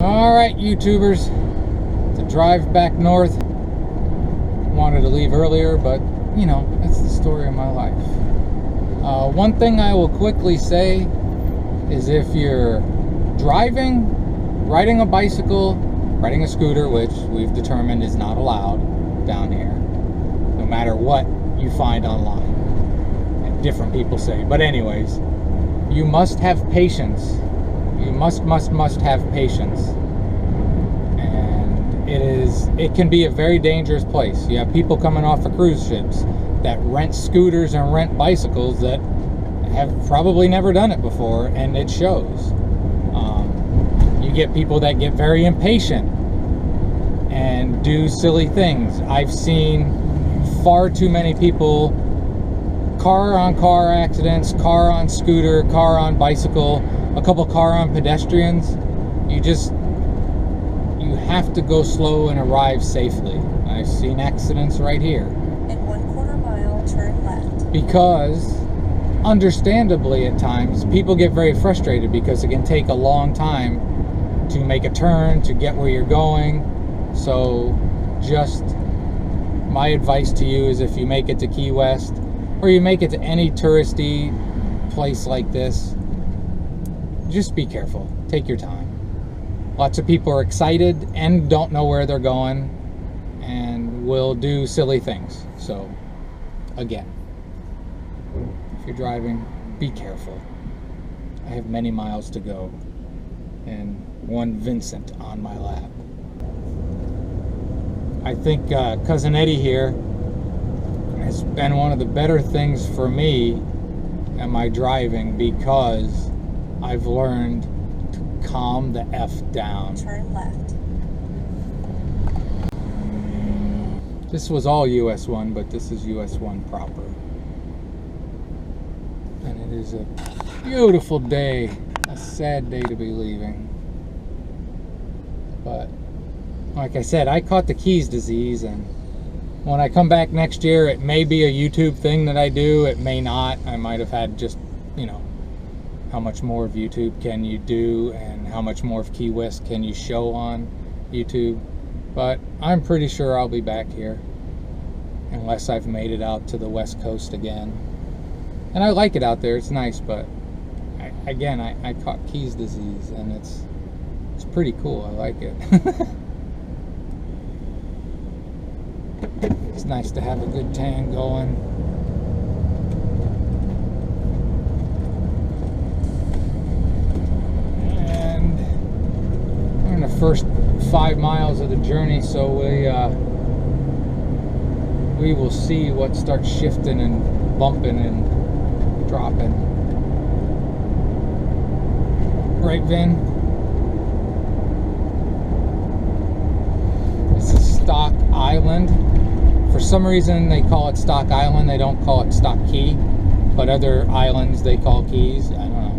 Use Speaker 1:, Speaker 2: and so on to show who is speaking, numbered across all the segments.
Speaker 1: Alright, YouTubers, to drive back north. Wanted to leave earlier, but you know, that's the story of my life. One thing I will quickly say is if you're driving, riding a bicycle, riding a scooter, which we've determined is not allowed down here, no matter what you find online, and different people say. But anyways, you must have patience. You must have patience. And it can be a very dangerous place. You have people coming off of cruise ships that rent scooters and rent bicycles that have probably never done it before, and it shows. You get people that get very impatient and do silly things. I've seen far too many people, car on car accidents, car on scooter, car on bicycle, a couple car on pedestrians. You have to go slow and arrive safely. I've seen accidents right here.
Speaker 2: In 1/4 mile, turn left.
Speaker 1: Because, understandably at times, people get very frustrated because it can take a long time to make a turn, to get where you're going. So, just my advice to you is if you make it to Key West, or you make it to any touristy place like this, just be careful. Take your time. Lots of people are excited and don't know where they're going and will do silly things. So, again, if you're driving, be careful. I have many miles to go and one Vincent on my lap. I think Cousin Eddie here has been one of the better things for me in my driving, because I've learned to calm the F down.
Speaker 2: Turn left.
Speaker 1: This was all US 1, but this is US 1 proper. And it is a beautiful day. A sad day to be leaving. But, like I said, I caught the Keys disease, and when I come back next year, it may be a YouTube thing that I do. It may not. I might have had just, you know, how much more of YouTube can you do and how much more of Key West can you show on YouTube. But I'm pretty sure I'll be back here unless I've made it out to the West Coast again. And I like it out there. It's nice, but I caught Keys disease, and it's pretty cool. I like it. It's nice to have a good tan going. And we're in the first 5 miles of the journey, so we will see what starts shifting and bumping and dropping. Right, Vin? This is Stock Island. For some reason they call it Stock Island. They don't call it Stock Key, but other islands they call keys. I don't know.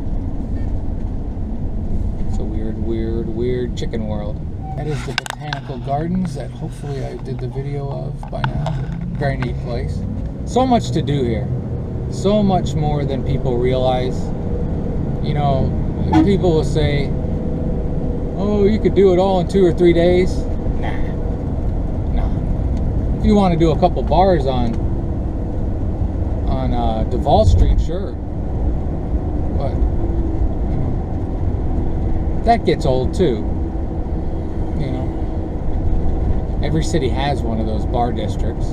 Speaker 1: It's a weird chicken world. That is the Botanical Gardens that hopefully I did the video of by now. Very neat place. So much to do here. So much more than people realize. You know, people will say, oh, you could do it all in 2 or 3 days. Nah. If you want to do a couple bars on Duval Street, sure. But that gets old too. You know, every city has one of those bar districts.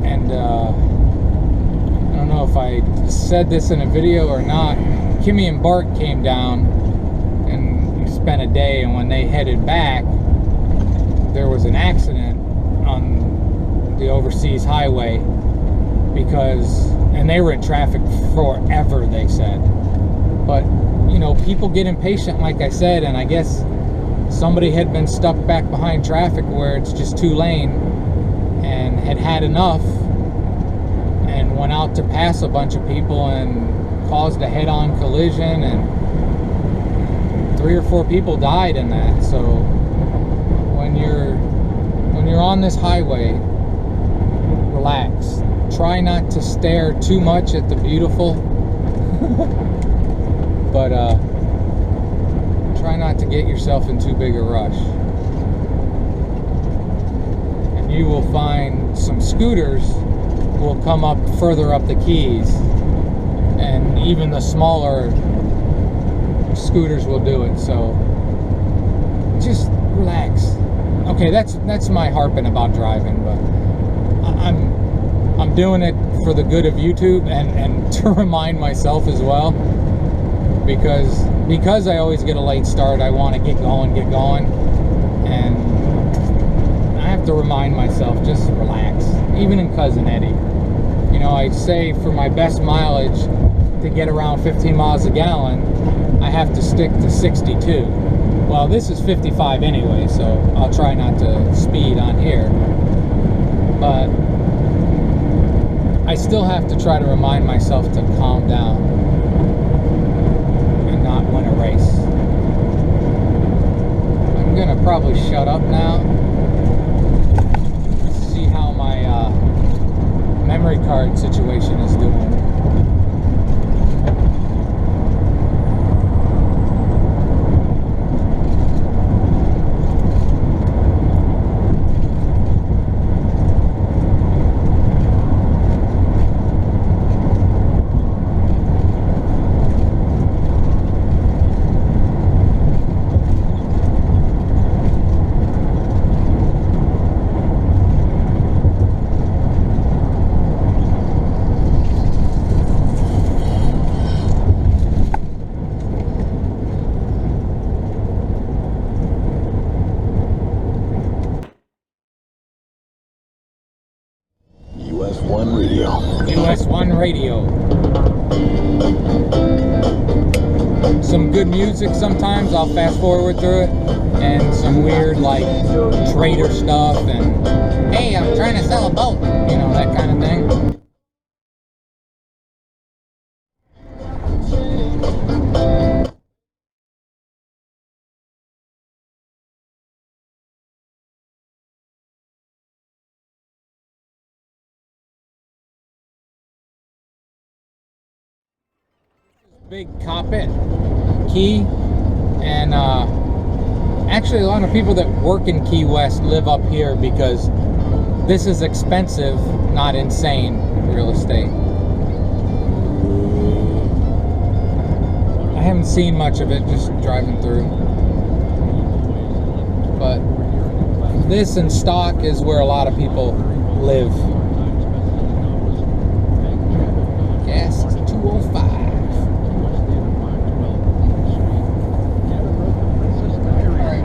Speaker 1: And I don't know if I said this in a video or not. Kimmy and Bart came down and spent a day, and when they headed back, there was an accident on the overseas highway and they were in traffic forever, they said. But, you know, people get impatient, like I said, and I guess somebody had been stuck back behind traffic where it's just 2 lane and had enough and went out to pass a bunch of people and caused a head-on collision, and 3 or 4 people died in that. So when you're on this highway, relax. Try not to stare too much at the beautiful. But try not to get yourself in too big a rush. And you will find some scooters will come up further up the keys, and even the smaller scooters will do it. So just relax. Okay, that's my harping about driving, but I'm doing it for the good of YouTube and to remind myself as well, because I always get a late start. I want to get going, and I have to remind myself, just relax. Even in Cousin Eddie, you know, I say for my best mileage to get around 15 miles a gallon, I have to stick to 62. Well, this is 55 anyway, so I'll try not to speed on here. But I still have to try to remind myself to calm down and not win a race. I'm gonna probably shut up now. See how my memory card situation is doing.
Speaker 3: US1 Radio.
Speaker 1: US1 Radio. Some good music sometimes, I'll fast forward through it, and some weird like trader stuff and hey, I'm trying to sell a boat, you know, that kind of thing. Big Coppet Key, and actually a lot of people that work in Key West live up here because this is expensive, not insane real estate. I haven't seen much of it, just driving through, but this and Stock is where a lot of people live. Gas is 205.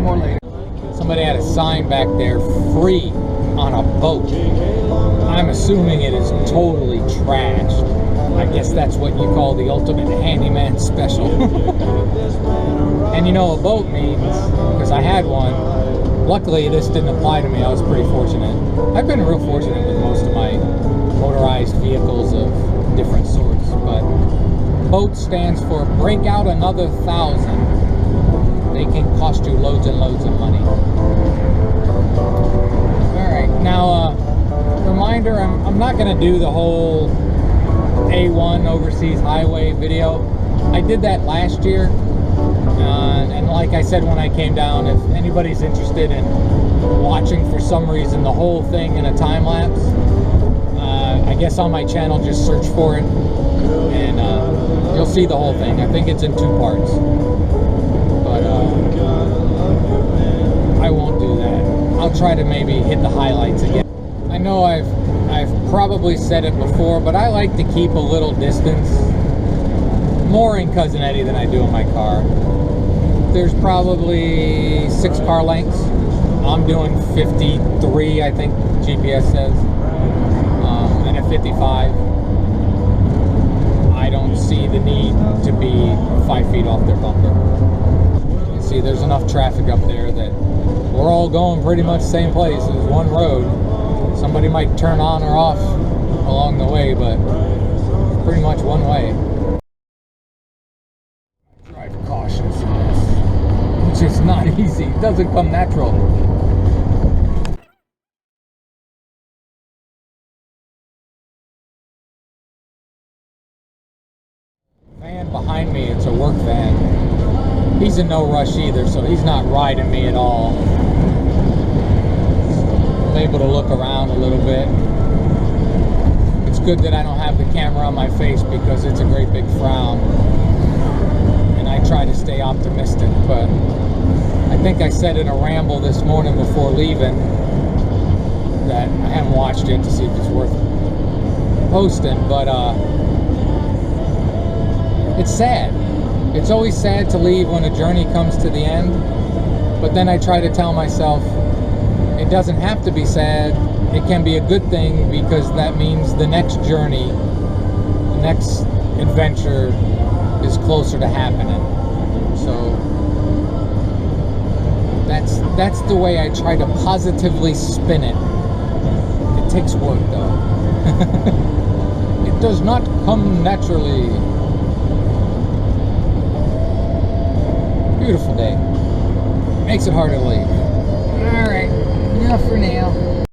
Speaker 1: More later. Somebody had a sign back there, free on a boat. I'm assuming it is totally trashed. I guess that's what you call the ultimate handyman special. And you know, a boat means, because I had one, luckily this didn't apply to me. I was pretty fortunate. I've been real fortunate with most of my motorized vehicles of different sorts, but boat stands for break out another 1,000. They can cost you loads and loads of money. Alright, now reminder, I'm not going to do the whole A1 overseas highway video. I did that last year, and like I said when I came down, if anybody's interested in watching for some reason the whole thing in a time lapse, I guess on my channel just search for it and you'll see the whole thing. I think it's in 2 parts. I won't do that. I'll try to maybe hit the highlights again. I know I've probably said it before, but I like to keep a little distance, more in Cousin Eddie than I do in my car. There's probably 6 car lengths. I'm doing 53, I think GPS says, and at 55. I don't see the need to be 5 feet off their bumper. See, there's enough traffic up there that we're all going pretty much the same place. There's one road. Somebody might turn on or off along the way, but pretty much one way. Drive cautious in this, which is not easy. It doesn't come natural. behind me, it's a work van. He's in no rush either, so he's not riding me at all. I'm able to look around a little bit. It's good that I don't have the camera on my face because it's a great big frown. And I try to stay optimistic, but I think I said in a ramble this morning before leaving that I haven't watched it to see if it's worth posting, but it's sad. It's always sad to leave when a journey comes to the end, but then I try to tell myself it doesn't have to be sad. It can be a good thing because that means the next journey, the next adventure is closer to happening. So that's the way I try to positively spin it. It takes work though. It does not come naturally. Beautiful day. Makes it hard to leave. Alright, enough for now.